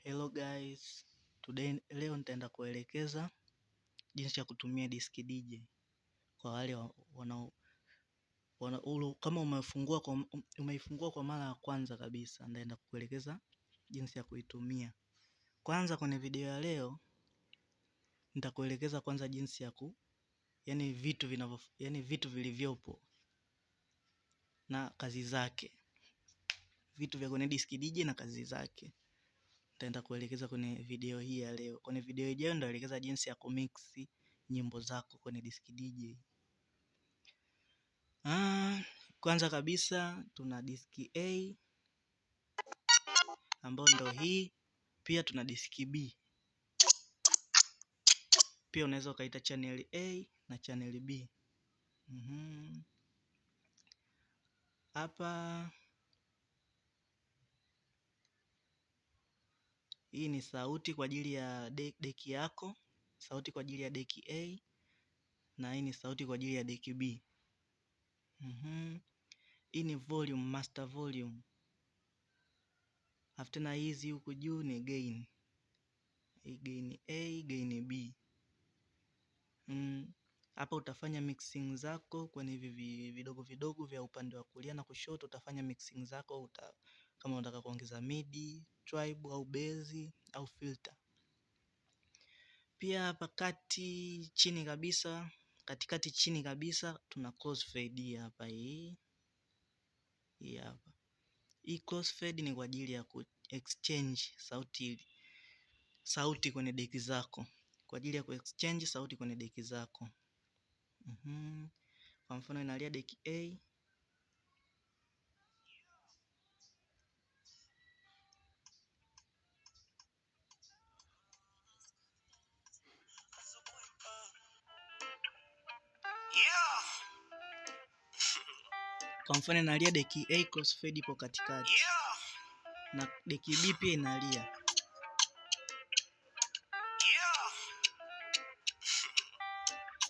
Hello guys, leo nitaenda kuelekeza jinsi ya kutumia disk DJ kwa wale kama umeifungua kwa mara ya kwanza kabisa, nitaenda kuelekeza jinsi ya kuitumia. Kwanza kwenye video ya leo nitakuelekeza kwanza jinsi ya vitu vilivyopo na kazi zake. Vitu vya kwenye disk DJ na kazi zake nitaenda kuelekeza kwenye video hii ya leo. Kwenye video ijayo nitaelekeza jinsi ya kumix nyimbo zako kwenye disk DJ. Kwanza kabisa tuna disk A ambayo ndo hii, pia tuna disk B. Pia unaweza ukaita channel A na channel B. Hapa hii ni sauti kwa ajili ya deki yako, sauti kwa ajili ya deki A, na hii ni sauti kwa ajili ya deki B. Hii ni volume, master volume. After na hizi huku juu ni gain. Gain A, gain B. Hapa utafanya mixing zako kwenye hivi vidogo vidogo vya upande wa kulia na kushoto. Utafanya mixing zako kama unataka kuongeza midi, tribe au base au filter. Pia hapa katikati chini kabisa tuna crossfade hapa hii hapa. Hii crossfade ni kwa ajili ya ku exchange sauti kwenye deki zako. Kwa ajili ya ku exchange sauti kwenye deki zako. Kwa mfano inalia deki A. Kwa mfano inalia deki A, crossfade ipo katikati. Na deki B pia inalia.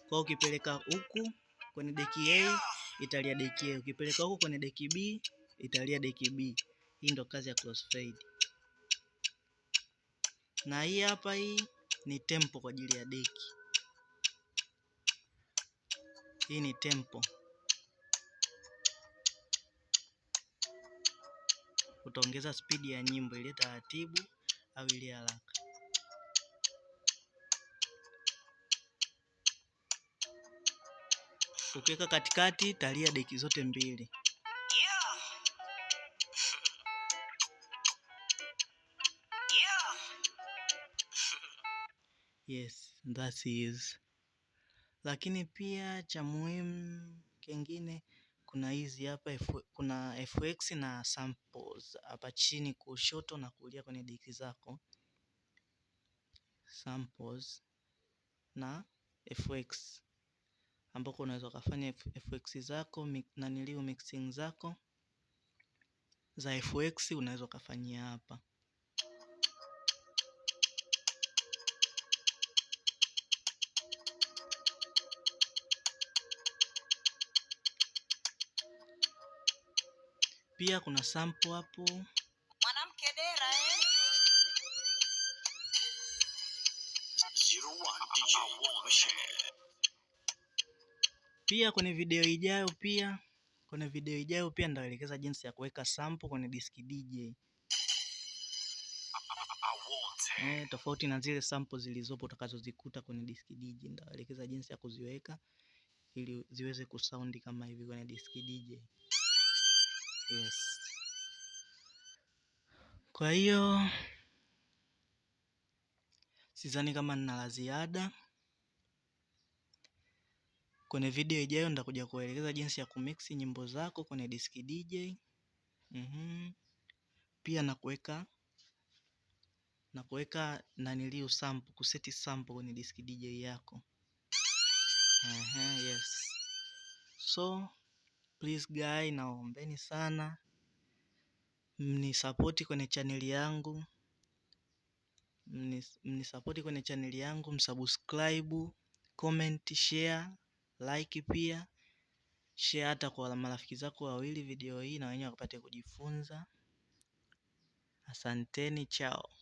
Kwa ukipeleka huku kwenye deki A italia deki A, ukipeleka huku kwenye deki B italia deki B. Hii ndo kazi ya crossfade. Na hii hapa, hii ni tempo kwa ajili ya deki. Hii ni tempo. Utaongeza speed ya nyimbo ile taratibu au ile haraka. Ukiweka katikati italia deki zote mbili. Yes, that is. Lakini pia cha muhimu kingine kuna hizi hapa, kuna FX na samples hapa chini kushoto na kulia kwenye deki zako. Samples na FX ambako unaweza kufanya FX zako na mixing zako za FX unaweza kufanyia hapa. Pia kuna sample hapo. Mwanamke dera Pia kwenye video ijayo nitaelekeza jinsi ya kuweka sample kwenye disk DJ. Tofauti na zile sample zilizopo utakazozikuta kwenye disk DJ, nitaelekeza jinsi ya kuziweka ili ziweze kusoundi kama hivi kwenye disk DJ. Yes. Kwa hiyo sidhani kama nina la ziada. Kwenye video ijayo nitakuja kuelekeza jinsi ya kumix nyimbo zako kwenye disk DJ. Pia na kuweka sample, kuseti sample kwenye disk DJ yako. Yes. So please guys, naombeni sana mnisapoti kwenye channel yangu, msubscribe, comment, share, like, pia share hata kwa marafiki zako wawili video hii na wenyewe wapate kujifunza. Asanteni, chao.